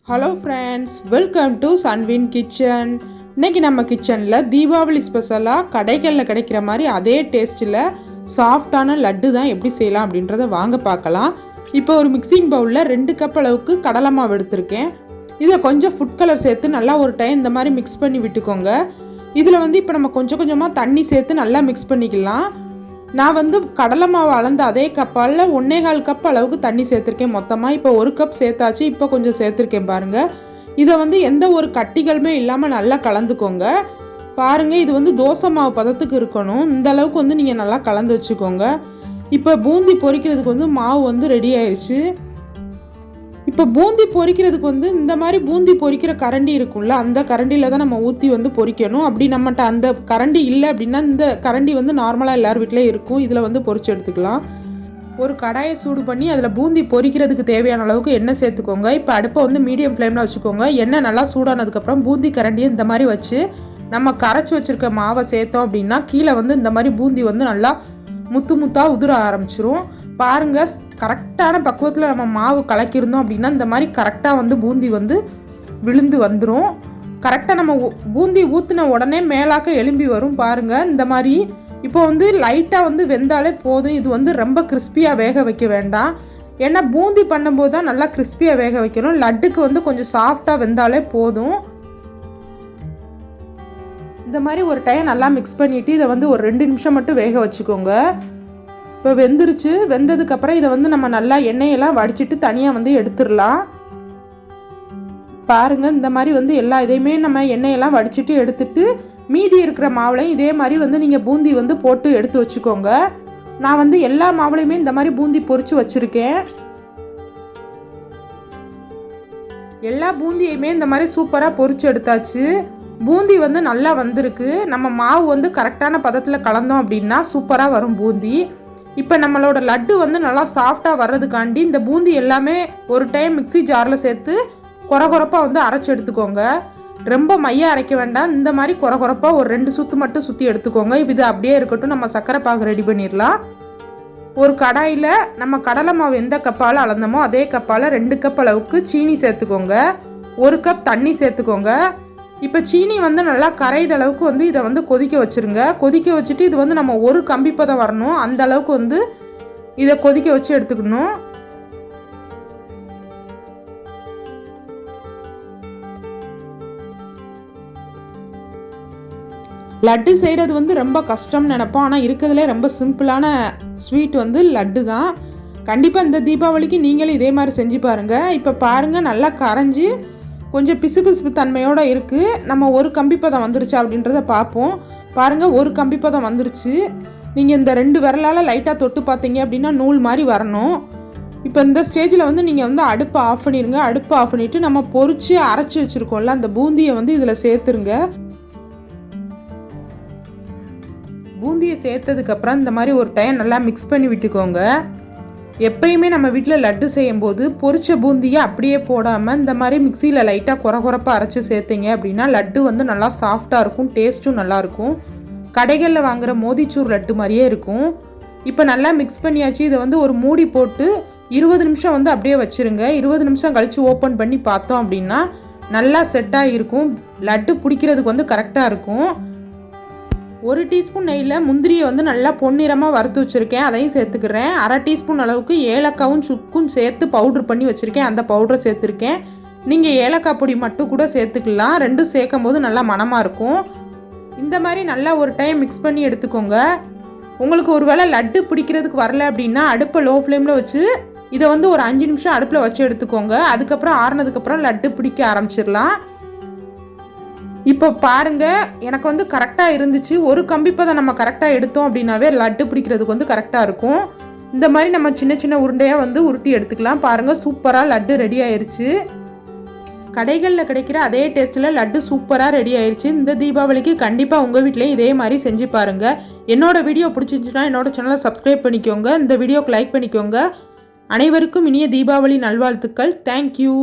Hello friends, welcome to Sunwin kitchen. இன்றைக்கி நம்ம கிச்சனில் தீபாவளி ஸ்பெஷலாக கடைகளில் கிடைக்கிற மாதிரி அதே டேஸ்ட்டில் சாஃப்டான லட்டு தான் எப்படி செய்யலாம் அப்படின்றத வாங்க பார்க்கலாம். இப்போ ஒரு மிக்சிங் பவுலில் 2 கப் அளவுக்கு கடலை மாவு எடுத்திருக்கேன். இதில் கொஞ்சம் ஃபுட் கலர் சேர்த்து நல்லா ஒரு டைம் இந்த மாதிரி மிக்ஸ் பண்ணி விட்டுக்கோங்க. இதில் இப்போ நம்ம கொஞ்சம் கொஞ்சமாக தண்ணி சேர்த்து நல்லா மிக்ஸ் பண்ணிக்கலாம். நான் கடலை மாவு அளந்த அதே கப்பால் 1.25 கப் அளவுக்கு தண்ணி சேர்த்துருக்கேன் மொத்தமாக. இப்போ 1 கப் சேர்த்தாச்சு, இப்போ கொஞ்சம் சேர்த்துருக்கேன் பாருங்கள். இதை எந்த ஒரு கட்டிகளுமே இல்லாமல் நல்லா கலந்துக்கோங்க. பாருங்கள், இது தோசை மாவு பதத்துக்கு இருக்கணும். இந்த அளவுக்கு நீங்கள் நல்லா கலந்து வச்சுக்கோங்க. இப்போ பூந்தி பொரிக்கிறதுக்கு மாவு ரெடி ஆயிடுச்சு. இப்போ பூந்தி பொரிக்கிறதுக்கு இந்த மாதிரி பூந்தி பொரிக்கிற கரண்டி இருக்கும்ல, அந்த கரண்டியில் தான் நம்ம ஊற்றி பொரிக்கணும். அப்படி நம்மகிட்ட அந்த கரண்டி இல்லை அப்படின்னா இந்த கரண்டி நார்மலாக எல்லார் வீட்டிலே இருக்கும். இதில் பொரிச்சு எடுத்துக்கலாம். ஒரு கடாயை சூடு பண்ணி அதில் பூந்தி பொரிக்கிறதுக்கு தேவையான அளவுக்கு எண்ணெய் சேர்த்துக்கோங்க. இப்போ அடுப்பை மீடியம் ஃப்ளேமில் வச்சுக்கோங்க. எண்ணெய் நல்லா சூடானதுக்கப்புறம் பூந்தி கரண்டியை இந்த மாதிரி வச்சு நம்ம கரைச்சி வச்சுருக்க மாவை சேர்த்தோம் அப்படின்னா கீழே இந்த மாதிரி பூந்தி நல்லா முத்து முத்தாக உதிர ஆரம்பிச்சிரும். பாருங்கள், கரெக்டான பக்குவத்தில் நம்ம மாவு கலக்கியிருந்தோம் அப்படின்னா இந்த மாதிரி கரெக்டாக பூந்தி விழுந்து வந்துடும். கரெக்டாக நம்ம பூந்தி ஊற்றின உடனே மேலாக்க எலும்பி வரும். பாருங்கள், இந்த மாதிரி இப்போ லைட்டாக வெந்தாலே போதும். இது ரொம்ப கிறிஸ்பியாக வேக வைக்க வேண்டாம். ஏன்னா பூந்தி பண்ணும்போது தான் நல்லா கிறிஸ்பியாக வேக வைக்கணும். லட்டுக்கு கொஞ்சம் சாஃப்டாக வெந்தாலே போதும். இந்த மாதிரி ஒரு டைம் நல்லா மிக்ஸ் பண்ணிவிட்டு இதை ஒரு 2 நிமிஷம் மட்டும் வேக வச்சுக்கோங்க. இப்போ வெந்துருச்சு. வெந்ததுக்கப்புறம் இதை நம்ம நல்லா எண்ணெயெல்லாம் வடிச்சிட்டு தனியாக எடுத்துடலாம். பாருங்கள், இந்த மாதிரி எல்லா இதையுமே நம்ம எண்ணெயெல்லாம் வடிச்சிட்டு எடுத்துட்டு மீதி இருக்கிற மாவுலையும் இதே மாதிரி நீங்கள் பூந்தி போட்டு எடுத்து வச்சுக்கோங்க. நான் எல்லா மாவுலையுமே இந்த மாதிரி பூந்தி பொரிச்சு வச்சுருக்கேன். எல்லா பூந்தியுமே இந்த மாதிரி சூப்பராக பொரிச்சு எடுத்தாச்சு. பூந்தி நல்லா வந்திருக்கு. நம்ம மாவு கரெக்டான பதத்தில் கலந்தோம் அப்படின்னா சூப்பராக வரும் பூந்தி. இப்போ நம்மளோட லட்டு நல்லா சாஃப்டாக வர்றதுக்காண்டி இந்த பூந்தி எல்லாமே ஒரு டைம் மிக்ஸி ஜாரில் சேர்த்து கொரகொரப்பாக அரைச்சி எடுத்துக்கோங்க. ரொம்ப மையாக அரைக்க வேண்டாம். இந்த மாதிரி கொரகொரப்பாக ஒரு 2 சுற்று மட்டும் சுற்றி எடுத்துக்கோங்க. இது அப்படியே இருக்கட்டும். நம்ம சர்க்கரை பாகு ரெடி பண்ணிடலாம். ஒரு கடாயில் நம்ம கடலை மாவு எந்த கப்பால் அளந்தோமோ அதே கப்பால் 2 கப் அளவுக்கு சீனி சேர்த்துக்கோங்க. 1 கப் தண்ணி சேர்த்துக்கோங்க. இப்போ சீனி நல்லா கரையிற அளவுக்கு இதை கொதிக்க வச்சுருங்க. கொதிக்க வச்சுட்டு இது நம்ம ஒரு கம்பிப்பதம் வரணும். அந்த அளவுக்கு இதை கொதிக்க வச்சு எடுத்துக்கணும். லட்டு செய்கிறது ரொம்ப கஷ்டம்னு நினைப்போம். ஆனால் இருக்கிறதுலே ரொம்ப சிம்பிளான ஸ்வீட் லட்டு தான். கண்டிப்பாக இந்த தீபாவளிக்கு நீங்களும் இதே மாதிரி செஞ்சு பாருங்கள். இப்போ பாருங்கள், நல்லா கரைஞ்சி கொஞ்சம் பிசு தன்மையோடு இருக்குது. நம்ம ஒரு கம்பிப்பதம் வந்துருச்சு அப்படின்றத பார்ப்போம். பாருங்கள், ஒரு கம்பிப்பதம் வந்துருச்சு. நீங்கள் இந்த 2 விரலால் லைட்டாக தொட்டு பார்த்தீங்க அப்படின்னா நூல் மாதிரி வரணும். இப்போ இந்த ஸ்டேஜில் நீங்கள் அடுப்பை ஆஃப் பண்ணிடுங்க. அடுப்பை ஆஃப் பண்ணிவிட்டு நம்ம பொரிச்சு அரைச்சி வச்சுருக்கோம்ல அந்த பூந்தியை இதில் சேர்த்துருங்க. பூந்தியை சேர்த்ததுக்கப்புறம் இந்த மாதிரி ஒரு டைம் நல்லா மிக்ஸ் பண்ணி விட்டுக்கோங்க. எப்பயுமே நம்ம வீட்டில் லட்டு செய்யும்போது பொரிச்ச பூந்தியை அப்படியே போடாமல் இந்த மாதிரி மிக்சியில் லைட்டாக கொரகொரப்பாக அரைச்சி சேர்த்திங்க அப்படின்னா லட்டு நல்லா சாஃப்டாக இருக்கும். டேஸ்ட்டும் நல்லாயிருக்கும். கடைகளில் வாங்குகிற மோதிச்சூர் லட்டு மாதிரியே இருக்கும். இப்போ நல்லா மிக்ஸ் பண்ணியாச்சு. இதை ஒரு மூடி போட்டு 20 நிமிஷம் அப்படியே வச்சுருங்க. 20 நிமிஷம் கழித்து ஓப்பன் பண்ணி பார்த்தோம் அப்படின்னா நல்லா செட்டாக இருக்கும். லட்டு பிடிக்கிறதுக்கு கரெக்டாக இருக்கும். 1 டீஸ்பூன் நெய்யில் முந்திரியை நல்லா பொன்னிறமாக வறுத்து வச்சுருக்கேன். அதையும் சேர்த்துக்கிறேன். 1/2 டீஸ்பூன் அளவுக்கு ஏலக்காவும் சுக்கும் சேர்த்து பவுட்ரு பண்ணி வச்சுருக்கேன். அந்த பவுடரை சேர்த்துருக்கேன். நீங்கள் ஏலக்காய் பொடி மட்டும் கூட சேர்த்துக்கலாம். 2 சேர்க்கும் போது நல்லா மணமாக இருக்கும். இந்த மாதிரி நல்லா ஒரு டைம் மிக்ஸ் பண்ணி எடுத்துக்கோங்க. உங்களுக்கு ஒரு வேளை லட்டு பிடிக்கிறதுக்கு வரல அப்படின்னா அடுப்பை லோ ஃப்ளேமில் வச்சு இதை ஒரு 5 நிமிஷம் அடுப்பில் வச்சு எடுத்துக்கோங்க. அதுக்கப்புறம் ஆறுனதுக்கப்புறம் லட்டு பிடிக்க ஆரம்பிச்சிடலாம். இப்போ பாருங்கள், எனக்கு கரெக்டாக இருந்துச்சு. ஒரு கம்பிப்பதை நம்ம கரெக்டாக எடுத்தோம் அப்படின்னாவே லட்டு பிடிக்கிறதுக்கு கரெக்டாக இருக்கும். இந்த மாதிரி நம்ம சின்ன சின்ன உருண்டையாக உருட்டி எடுத்துக்கலாம். பாருங்கள், சூப்பராக லட்டு ரெடி ஆயிடுச்சு. கடைகளில் கிடைக்கிற அதே டேஸ்ட்டில் லட்டு சூப்பராக ரெடி ஆயிடுச்சு. இந்த தீபாவளிக்கு கண்டிப்பாக உங்கள் வீட்லேயும் இதே மாதிரி செஞ்சு பாருங்கள். என்னோடய வீடியோ பிடிச்சிருந்துச்சுன்னா என்னோடய சேனலை சப்ஸ்கிரைப் பண்ணிக்கோங்க. இந்த வீடியோக்கு லைக் பண்ணிக்கோங்க. அனைவருக்கும் இனிய தீபாவளி நல்வாழ்த்துக்கள். தேங்க்யூ.